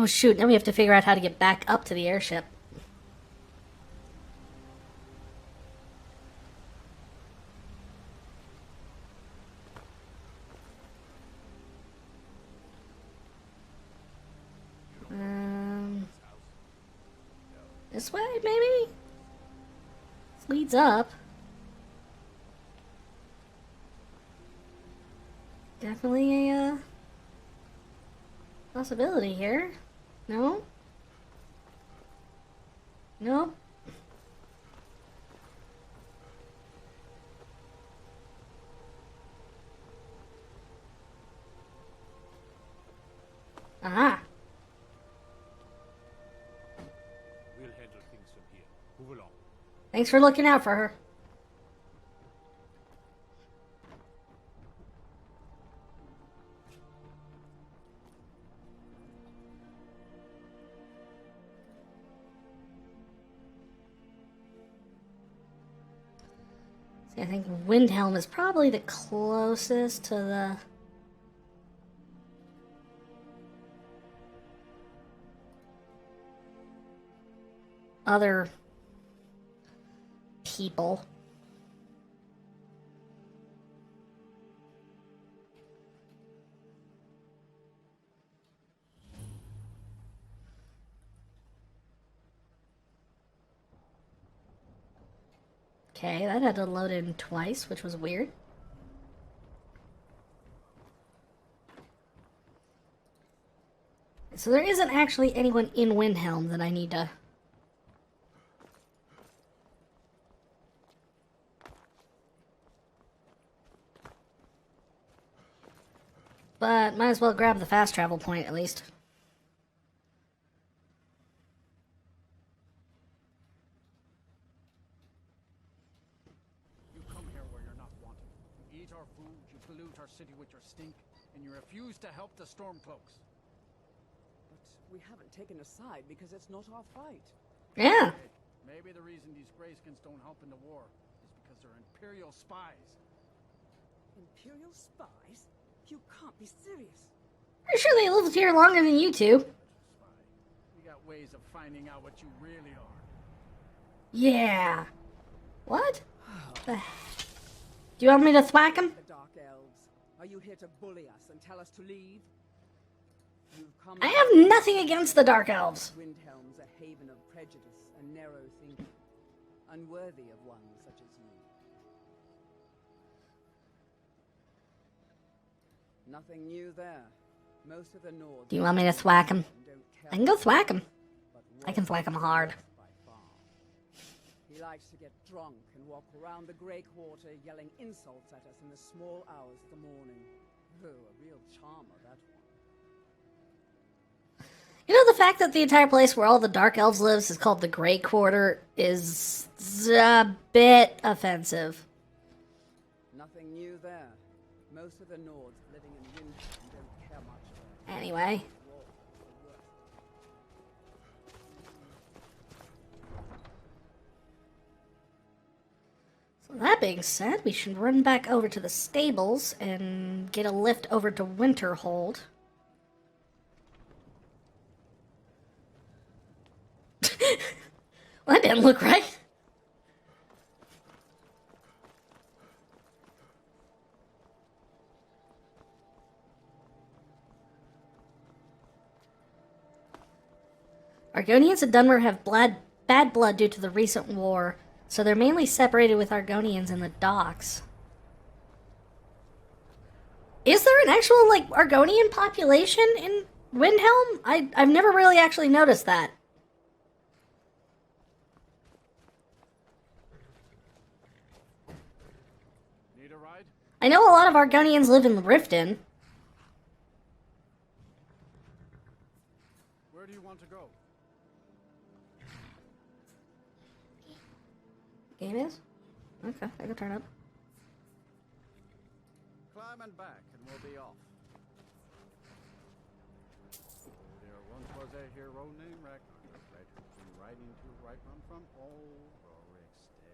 Oh shoot, now we have to figure out how to get back up to the airship. This way, maybe? This leads up. Definitely a, possibility here. No? Nope. Aha. We'll handle things from here. Move along. Thanks for looking out for her. See, I think Windhelm is probably the closest to the... other people. Okay, that had to load in twice, which was weird. So there isn't actually anyone in Windhelm that I need to... But might as well grab the fast travel point at least. You come here where you're not wanted. You eat our food, you pollute our city with your stink, and you refuse to help the Stormcloaks. But we haven't taken a side because it's not our fight. Yeah. Maybe the reason these Greyskins don't help in the war is because they're Imperial spies. Imperial spies? You can't be serious. Pretty sure they lived here longer than you two. Spy. We got ways of finding out what you really are. Yeah. What? Do you want me to thwack him? The Dark Elves. Are you here to bully us and tell us to leave? You've come I have nothing against the Dark Elves. Windhelm's a haven of prejudice and narrow thinking, unworthy of one such as you. Nothing new there. Most of the Nords. Do you want me to thwack him? don't care I can go thwack him. but I can thwack him hard. by far. He likes to get drunk and walk around the Grey Quarter yelling insults at us in the small hours of the morning. Oh, a real charmer, that one. You know, the fact that the entire place where all the Dark Elves lives is called the Grey Quarter is a bit offensive. Nothing new there. Most of the Nords living in Windhelm don't care much about Anyway. So that being said, we should run back over to the stables and get a lift over to Winterhold. Well, that didn't look right. Argonians and Dunmer have bad blood due to the recent war, so they're mainly separated with Argonians in the docks. Is there an actual, like, Argonian population in Windhelm? I've never really actually noticed that. Need a ride? I know a lot of Argonians live in Riften. Where do you want to go? Game is? Okay, I can turn up. Climb and back, and we'll be off. There once was a hero named Recruitment, riding to Ripon from Ulricstead.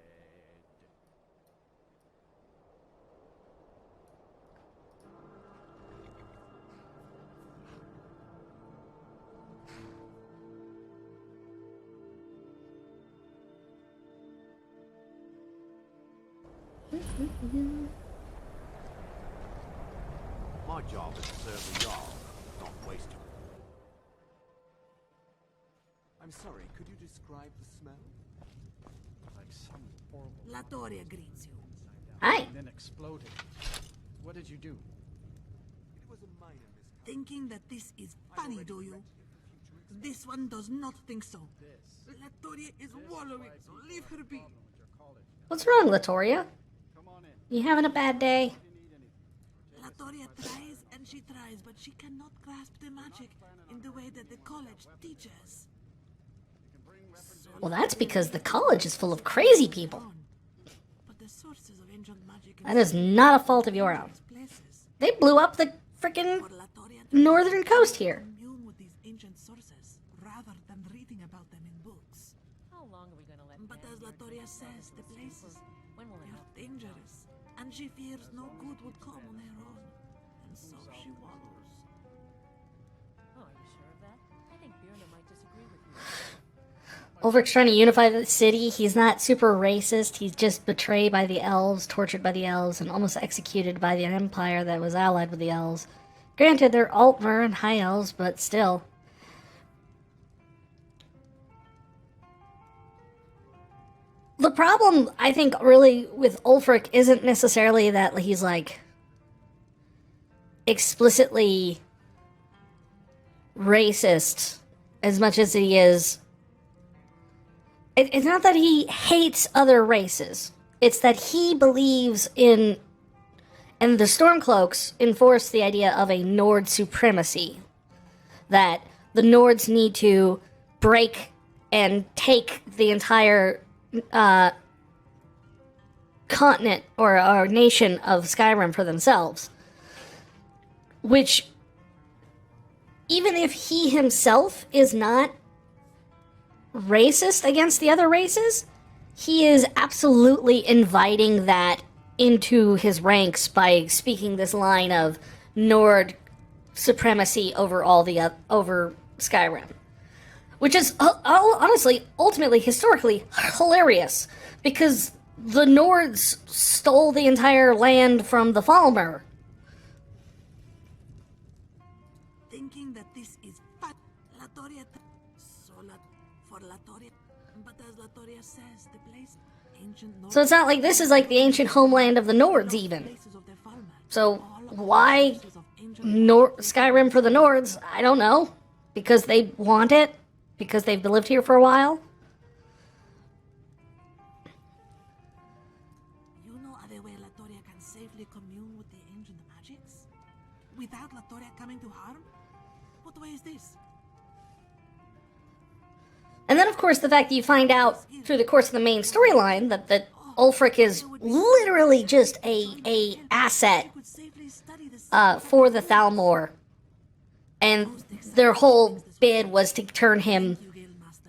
My job is to serve the Jarl, not waste him. I'm sorry, could you describe the smell? Like some horrible Latoria greets you. Hi. and then exploded. What did you do? It was a minor mishap. Thinking that this is funny, do you? This one does not think so. Latoria is wallowing, so leave her be. What's wrong, Latoria? Come on in. You having a bad day? Latoria tries and she tries, but she cannot grasp the magic in the way that the college teaches. Well, that's because the college is full of crazy people. But the sources of ancient magic That is not a fault of your own. places. They blew up the frickin' For Latoria to northern coast here. commune with these ancient sources rather than reading about them in books. How long are we going to let But as Latoria says, the places When will it are happen? dangerous, and she fears no good would come on her own, and so she wallows. Oh, are you sure of that? I think Birna might disagree with you. Ulfric's trying to unify the city. He's not super racist. He's just betrayed by the elves, tortured by the elves, and almost executed by the empire that was allied with the elves. Granted, they're Altmer and High Elves, but still. The problem, I think, really with Ulfric isn't necessarily that he's, like, explicitly racist as much as he is. It's not that he hates other races. It's that he believes in, and the Stormcloaks enforce the idea of a Nord supremacy. That the Nords need to break and take the entire continent or nation of Skyrim for themselves. Which, even if he himself is not racist against the other races, he is absolutely inviting that into his ranks by speaking this line of Nord supremacy over over Skyrim, which is honestly, ultimately, historically hilarious because the Nords stole the entire land from the Falmer. Thinking that this is fat, Latoria. For Latoria, but as Latoria says, the place ancient. So it's not like this is like the ancient homeland of the Nords, even. Places of their farmland. So All of the why places of ancient Skyrim for the Nords? I don't know. Because they want it? Because they've lived here for a while? You know other way Latoria can safely commune with the ancient magics? Without Latoria coming to harm? What way is this? And then, of course, the fact that you find out through the course of the main storyline that Ulfric is literally just a asset Could safely study the for the Thalmor. And their whole bid was to turn him,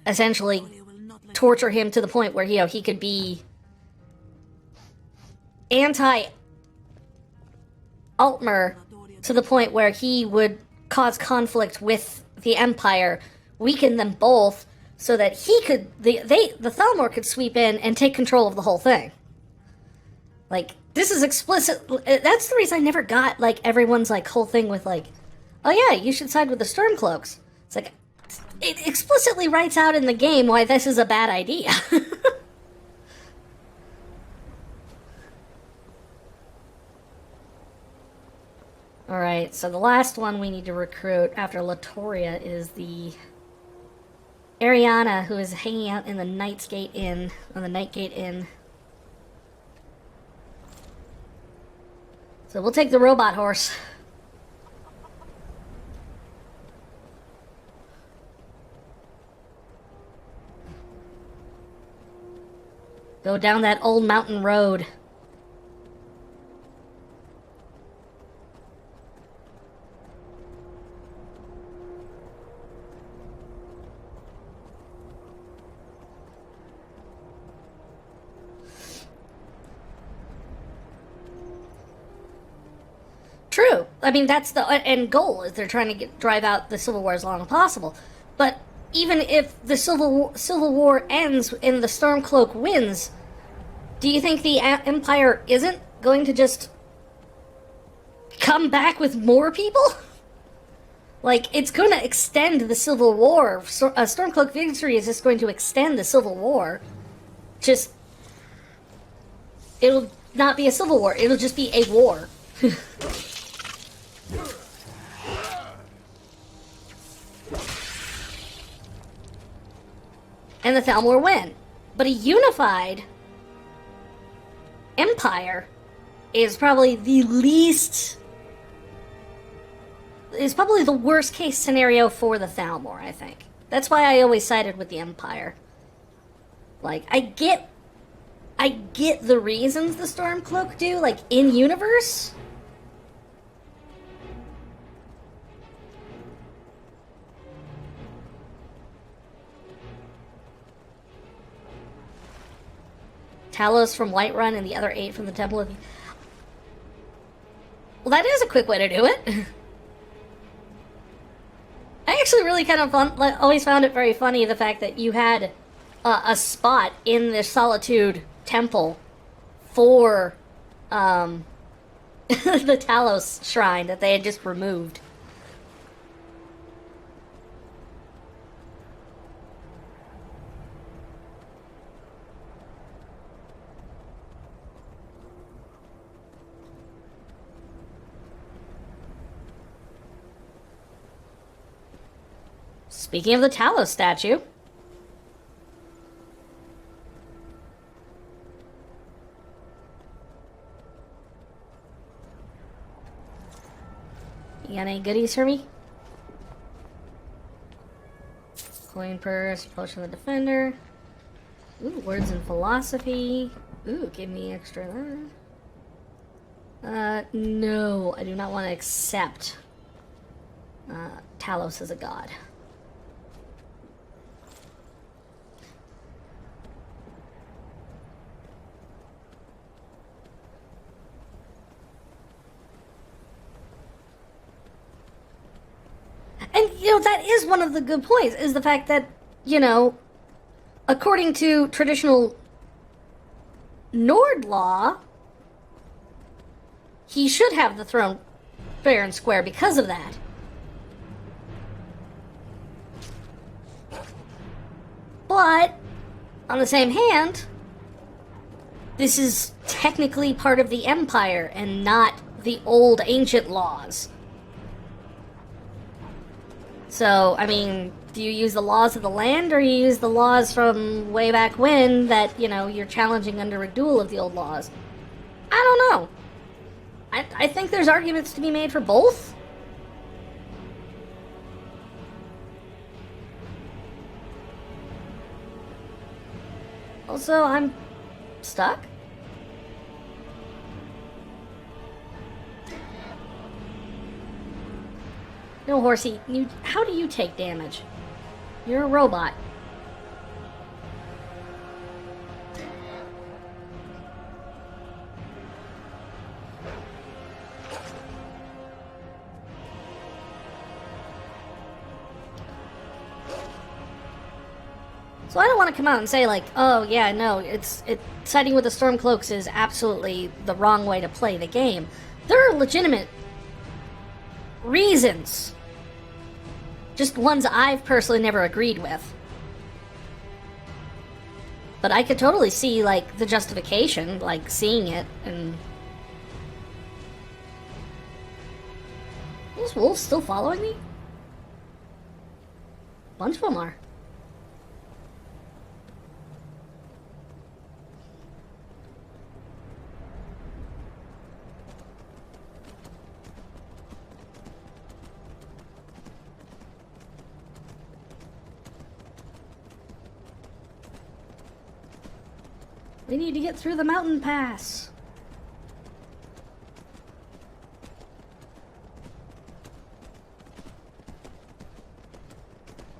essentially, torture him to the point where, he could be anti-Altmer to the point where he would cause conflict with the Empire, weaken them both, so that he could, the Thalmor could sweep in and take control of the whole thing. Like, this is explicit. That's the reason I never got, like, everyone's, like, whole thing with, like, oh yeah, you should side with the Stormcloaks. It's like, it explicitly writes out in the game why this is a bad idea. Alright, so the last one we need to recruit after Latoria is the Ariana, who is hanging out in the Nightgate Inn. So we'll take the robot horse. Go down that old mountain road. True. I mean, that's the end goal, is they're trying to drive out the Civil War as long as possible. But even if the Civil War ends and the Stormcloak wins, Do you think the Empire isn't going to just come back with more people? Like, it's going to extend the Civil War. Stormcloak victory is just going to extend the Civil War. Just, it'll not be a civil war. It'll just be a war. And the Thalmor win. But a unified empire is probably the least... is probably the worst case scenario for the Thalmor, I think. That's why I always sided with the Empire. Like, I get the reasons the Stormcloak do, like, in-universe. Talos from Whiterun and the other 8 from the Temple of... Well, that is a quick way to do it. I actually really kind of always found it very funny, the fact that you had a spot in the Solitude Temple for the Talos Shrine that they had just removed. Speaking of the Talos statue, you got any goodies for me? Coin purse, potion of the defender. Ooh, words and philosophy. Ooh, give me extra that. No, I do not want to accept Talos as a god. And, you know, that is one of the good points, is the fact that, you know, according to traditional Nord law, he should have the throne fair and square because of that. But, on the same hand, this is technically part of the Empire and not the old ancient laws. So, I mean, do you use the laws of the land, or you use the laws from way back when that, you know, you're challenging under a duel of the old laws? I don't know. I think there's arguments to be made for both. Also, I'm stuck. No, Horsey, how do you take damage? You're a robot. So I don't want to come out and say, like, oh yeah, no, siding with the Stormcloaks is absolutely the wrong way to play the game. There are legitimate reasons. Just ones I've personally never agreed with. But I could totally see, like, the justification, like, seeing it, and... Are those wolves still following me? A bunch of them are. We need to get through the mountain pass.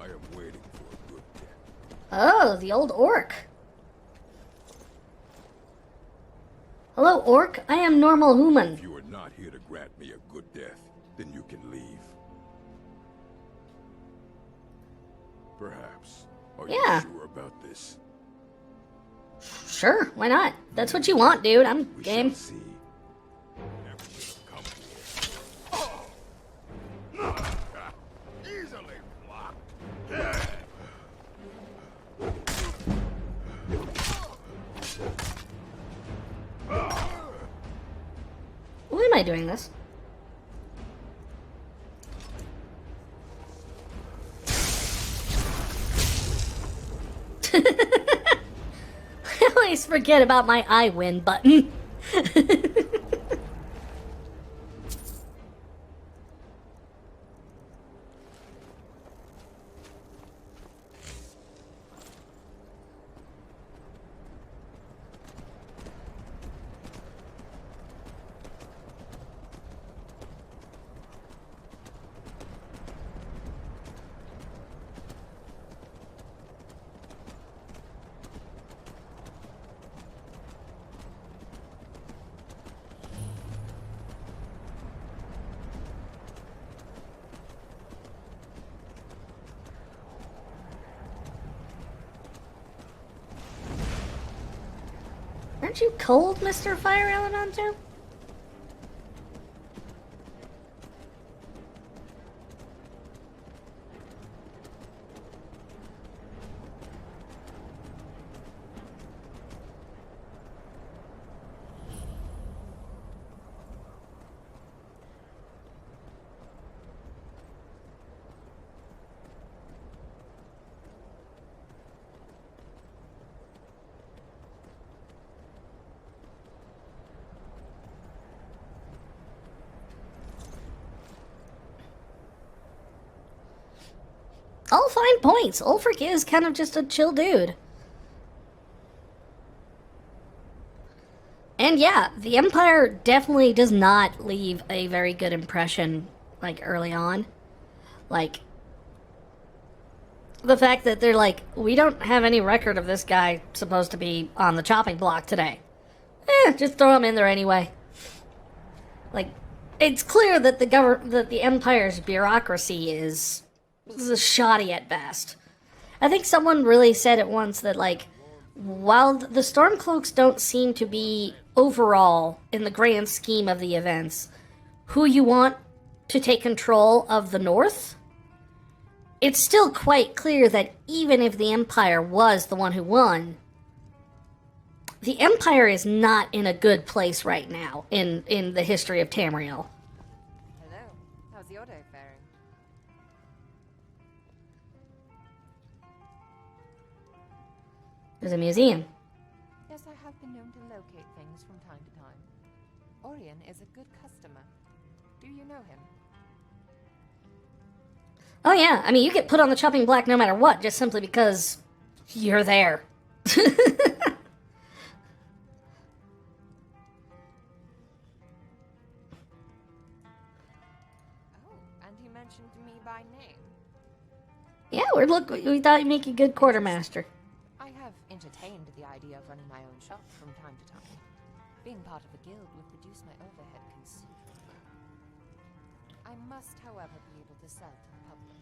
I am waiting for a good death. Oh, the old orc. Hello, orc. I am normal human. If you are not here to grant me a good death, then you can leave. Perhaps. Are Yeah. you sure about this? Sure, why not? That's what you want, dude. I'm We game. shall see. Never should have come here. Oh! Easily blocked. Why am I doing this? I always forget about my I win button. Aren't you cold, Mr. Fire Elemental? All fine points. Ulfric is kind of just a chill dude. And yeah, the Empire definitely does not leave a very good impression, like, early on. Like, the fact that they're like, we don't have any record of this guy supposed to be on the chopping block today. Just throw him in there anyway. Like, it's clear that the Empire's bureaucracy is shoddy at best. I think someone really said it once that, like, while the Stormcloaks don't seem to be overall, in the grand scheme of the events, who you want to take control of the North, it's still quite clear that even if the Empire was the one who won, the Empire is not in a good place right now in the history of Tamriel. Hello. How's the auto faring? There's a museum. Yes, I have been known to locate things from time to time. Orion is a good customer. Do you know him? Oh yeah, I mean, you get put on the chopping block no matter what, just simply because you're there. Oh, and he mentioned me by name. Yeah, we thought you'd make a good quartermaster. I have entertained the idea of running my own shop from time to time. Being part of a guild would reduce my overhead considerably. I must, however, be able to sell to the public.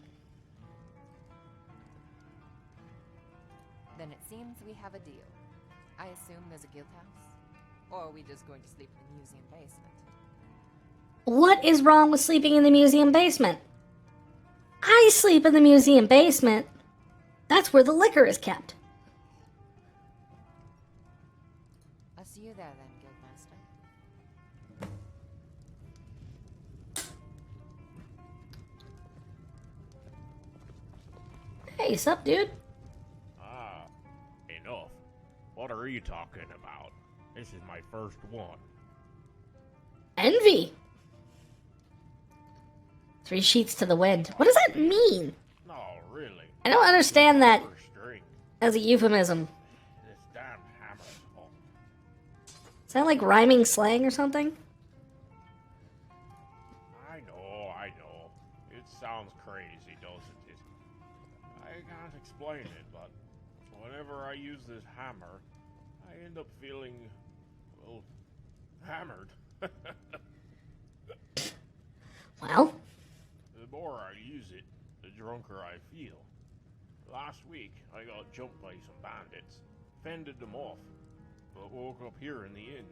Then it seems we have a deal. I assume there's a guild house? Or are we just going to sleep in the museum basement? What is wrong with sleeping in the museum basement? I sleep in the museum basement. That's where the liquor is kept. I'll see you there then, Guildmaster. Hey, sup, dude? Ah, enough. What are you talking about? This is my first one. Envy. 3 sheets to the wind. What does that mean? No, really. I don't understand that First drink. as a euphemism. This damn hammer's hot. Is that like rhyming slang or something? I know. It sounds crazy, doesn't it? I can't explain it, but whenever I use this hammer, I end up feeling, well, hammered. Well, The more I use it, the drunker I feel. Last week, I got jumped by some bandits. fended them off, but woke up here in the inn.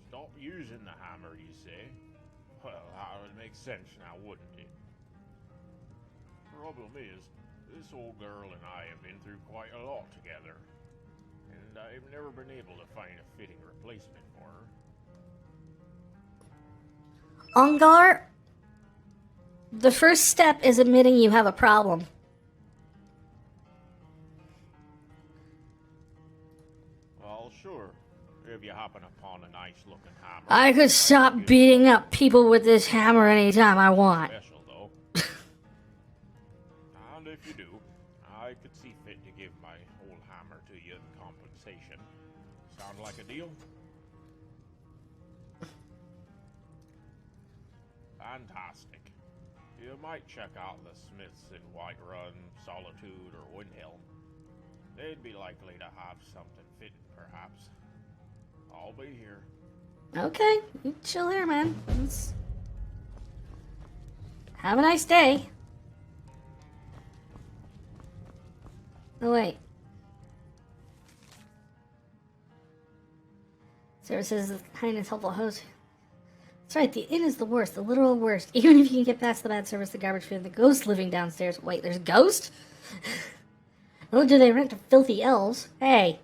Stop using the hammer, you say? Well, that would make sense now, wouldn't it? Problem is, this old girl and I have been through quite a lot together, and I've never been able to find a fitting replacement for her. Ongar, the first step is admitting you have a problem. Well, sure, if you happen upon a nice-looking hammer. I could stop beating up people with this hammer anytime I want. Special, though. And if you do, I could see fit to give my old hammer to you in compensation. Sound like a deal? Fantastic. You might check out the smiths in Whiterun, Solitude, or Windhelm. They'd be likely to have something fitting, perhaps. I'll be here. Okay, you chill here, man. Have a nice day. Oh, wait. Services of kindness, helpful host. That's right, the inn is the worst, the literal worst. Even if you can get past the bad service, the garbage food, and the ghost living downstairs. Wait, there's a ghost? Oh, do they rent to filthy elves? Hey.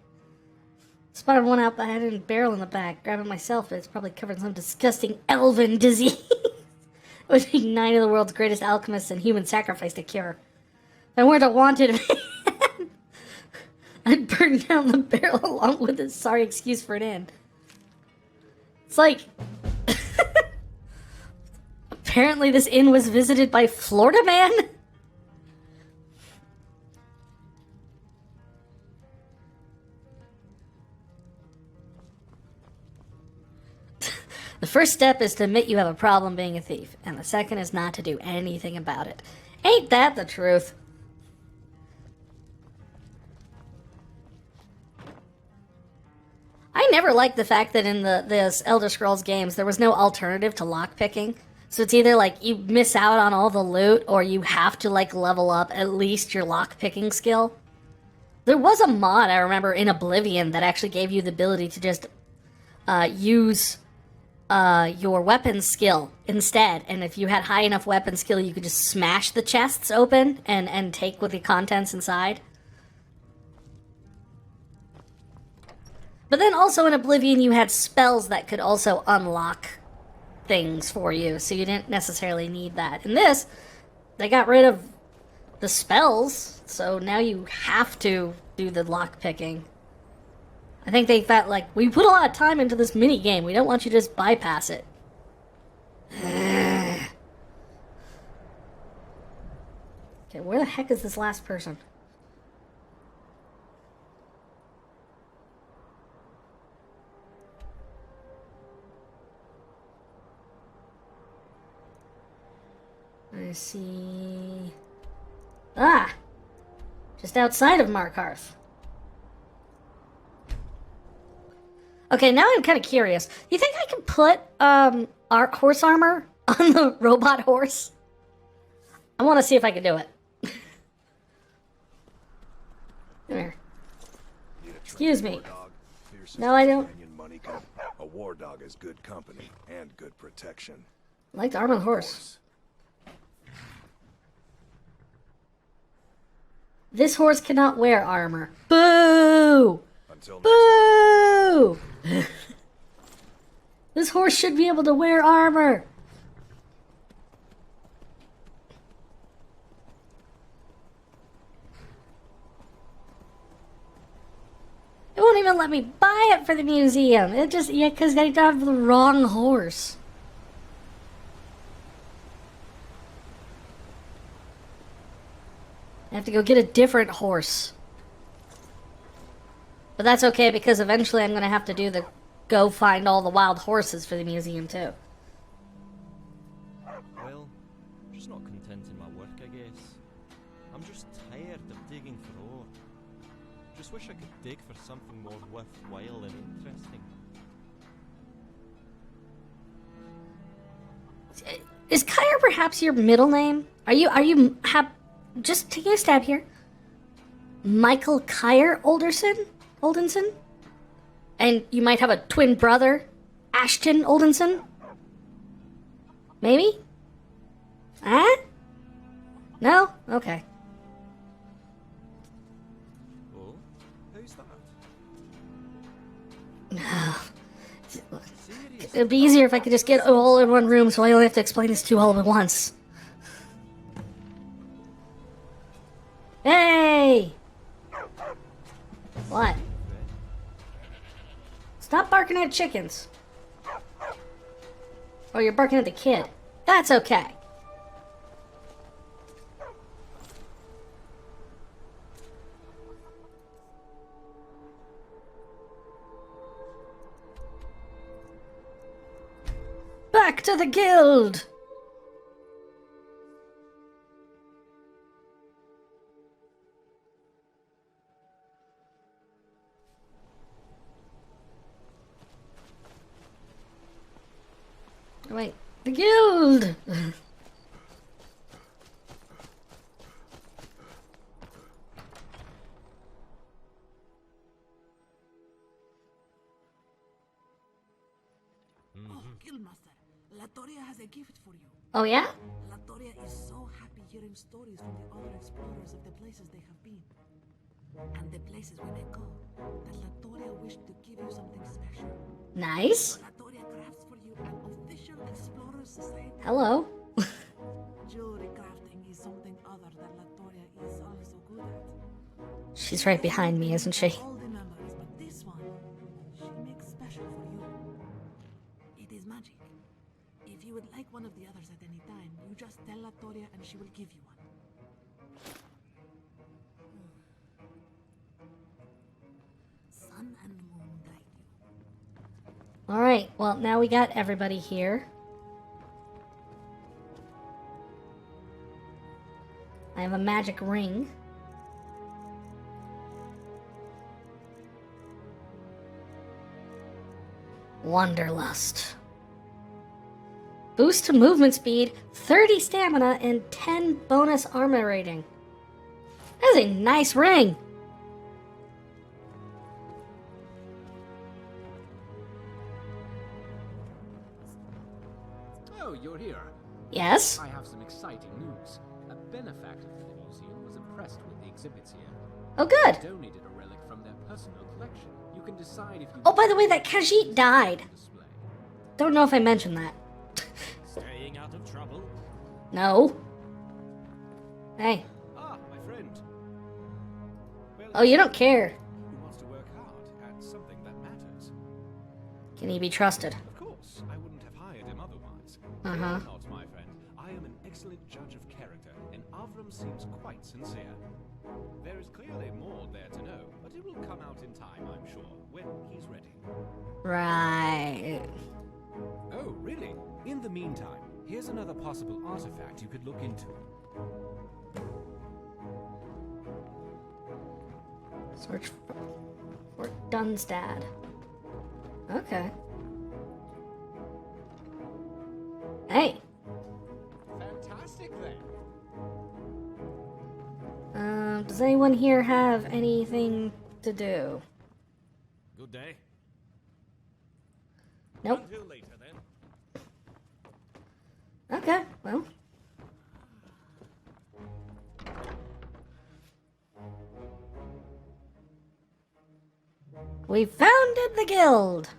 Spotted one out behind and barrel in the back. Grab it myself, but it's probably covered in some disgusting elven disease. It would take 9 of the world's greatest alchemists and human sacrifice to cure. If I weren't a wanted man, I'd burn down the barrel along with a sorry excuse for an inn. It's like... Apparently this inn was visited by Florida Man? The first step is to admit you have a problem being a thief, and the second is not to do anything about it. Ain't that the truth? I never liked the fact that in the Elder Scrolls games there was no alternative to lockpicking. So it's either like you miss out on all the loot, or you have to like level up at least your lockpicking skill. There was a mod, I remember, in Oblivion that actually gave you the ability to just use your weapon skill instead. And if you had high enough weapon skill, you could just smash the chests open and take with the contents inside. But then also in Oblivion, you had spells that could also unlock things for you, so you didn't necessarily need that. In this, they got rid of the spells, so now you have to do the lockpicking. I think they thought, like, we put a lot of time into this mini game. We don't want you to just bypass it. Okay, where the heck is this last person? I see... Ah! Just outside of Markarth. Okay, now I'm kind of curious. You think I can put our horse armor on the robot horse? I want to see if I can do it. Come here. Excuse me. No, I don't. A war dog is good company and good protection. I like the armor on the horse. This horse cannot wear armor. Boo! Until next Boo! This horse should be able to wear armor. It won't even let me buy it for the museum. It just, yeah, because I have the wrong horse. I have to go get a different horse. But that's okay, because eventually I'm going to have to do the go find all the wild horses for the museum too. Well, I'm just not content in my work, I guess. I'm just tired of digging for ore. Just wish I could dig for something more worthwhile and interesting. Is Kyra perhaps your middle name? Are you just taking a stab here? Michael Kyer Oldenson? And you might have a twin brother, Ashton Oldenson? Maybe? Huh? No? Okay. Oh, who's that? It'd be easier if I could just get it all in one room so I only have to explain this to you all at once. Hey! What? Stop barking at chickens. Oh, you're barking at the kid. That's okay. Back to the guild! Wait, the guild! Oh, Guildmaster, Latoria has a gift for you. Oh yeah? Latoria is so happy hearing stories from the other explorers of the places they have been. And the places where they go, that Latoria wished to give you something special. Nice. Latoria crafts for you an official Explorers Society. Hello. Jewelry crafting is something other that Latoria is also good at. She's right behind me, isn't she? All the members, but this one, she makes special for you. It is magic. If you would like one of the others at any time, you just tell Latoria and she will give you one. Sun and moon guide you. Alright, well, now we got everybody here. I have a magic ring. Wanderlust. Boost to movement speed, 30 stamina, and 10 bonus armor rating. That's a nice ring. Oh, you're here. Yes? I have some exciting news. A benefactor for the museum was impressed with the exhibits here. Oh, good. Donated a relic from their personal collection. You can decide if you Oh, by the way, that khajit died. display. Don't know if I mentioned that. Staying out of trouble? No. Hey. Ah, my friend. Well, Oh, you don't care. who wants to work hard at something that matters? Can he be trusted? Of course, I wouldn't have hired him otherwise. Uh-huh. Fear not, my friend. I am an excellent judge of character, and Avram seems quite sincere. There is clearly more there to know, but it will come out in time, I'm sure, when he's ready. Right. Oh, really? In the meantime, here's another possible artifact you could look into. Search for Dunstad. Okay. Hey. Fantastic then. Does anyone here have anything to do? Good day. Nope. Until later then. Okay, well. We founded the guild!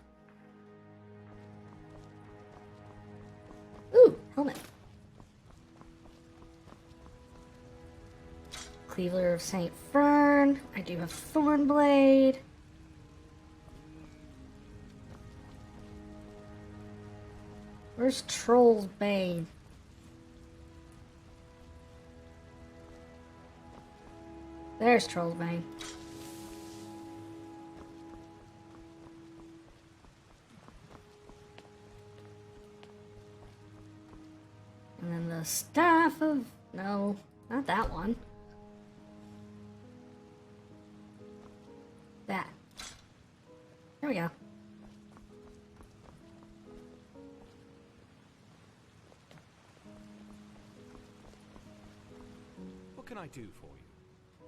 Ooh, helmet. Cleaver of St. Fern. I do have Thornblade. Where's Troll's Bane? There's Troll's Bane. And then the Staff of... No, not that one. That. There we go. What can I do for you?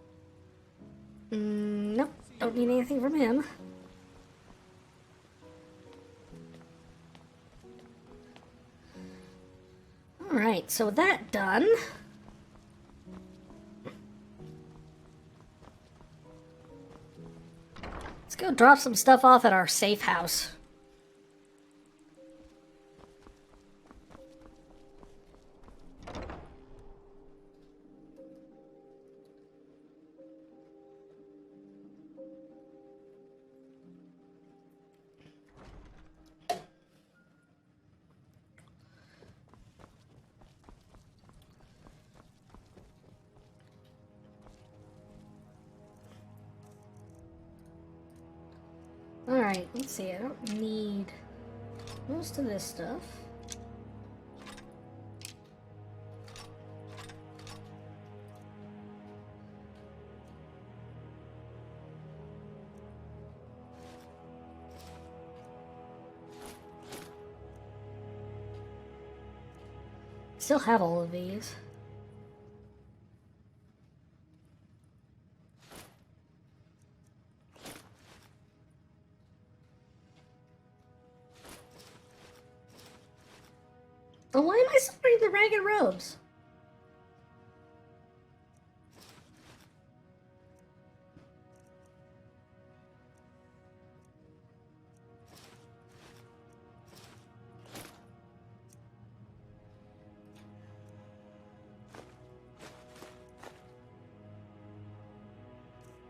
Nope, don't need anything from him. Alright, so with that done, let's go drop some stuff off at our safe house. Alright, let's see, I don't need most of this stuff. Still have all of these. Oh, why am I still wearing the ragged robes?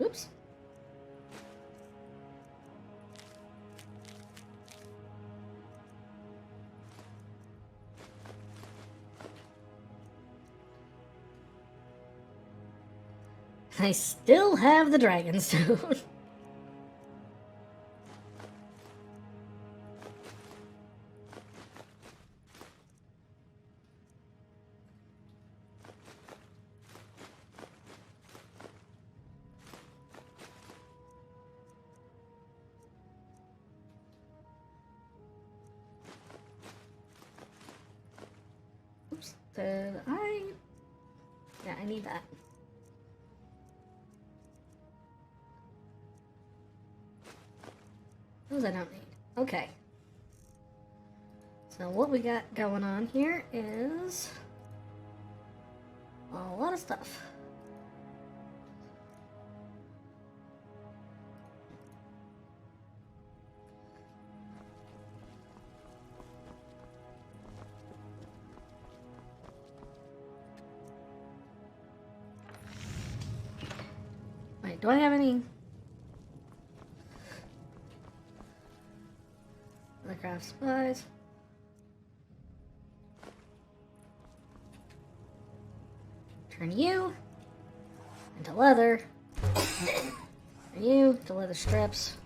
Oops. I still have the Dragonstone. Oops, did I? Yeah, I need that. Those I don't need. Okay. So what we got going on here is a lot of stuff. Wait, do I have any? Other craft supplies. Turn you into leather. Turn you to leather strips.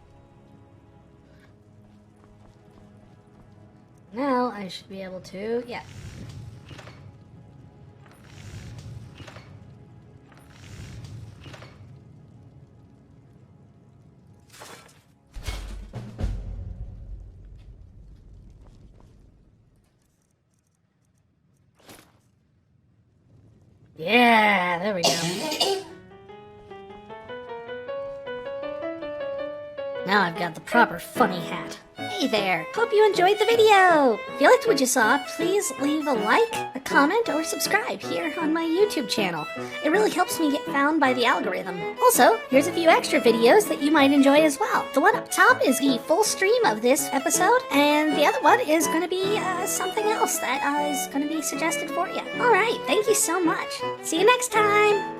Now I should be able to, yeah. Yeah, there we go. Now I've got the proper funny hat. Hey there! Hope you enjoyed the video! If you liked what you saw, please leave a like, a comment, or subscribe here on my YouTube channel. It really helps me get found by the algorithm. Also, here's a few extra videos that you might enjoy as well. The one up top is the full stream of this episode, and the other one is going to be something else that is going to be suggested for you. Alright, thank you so much. See you next time!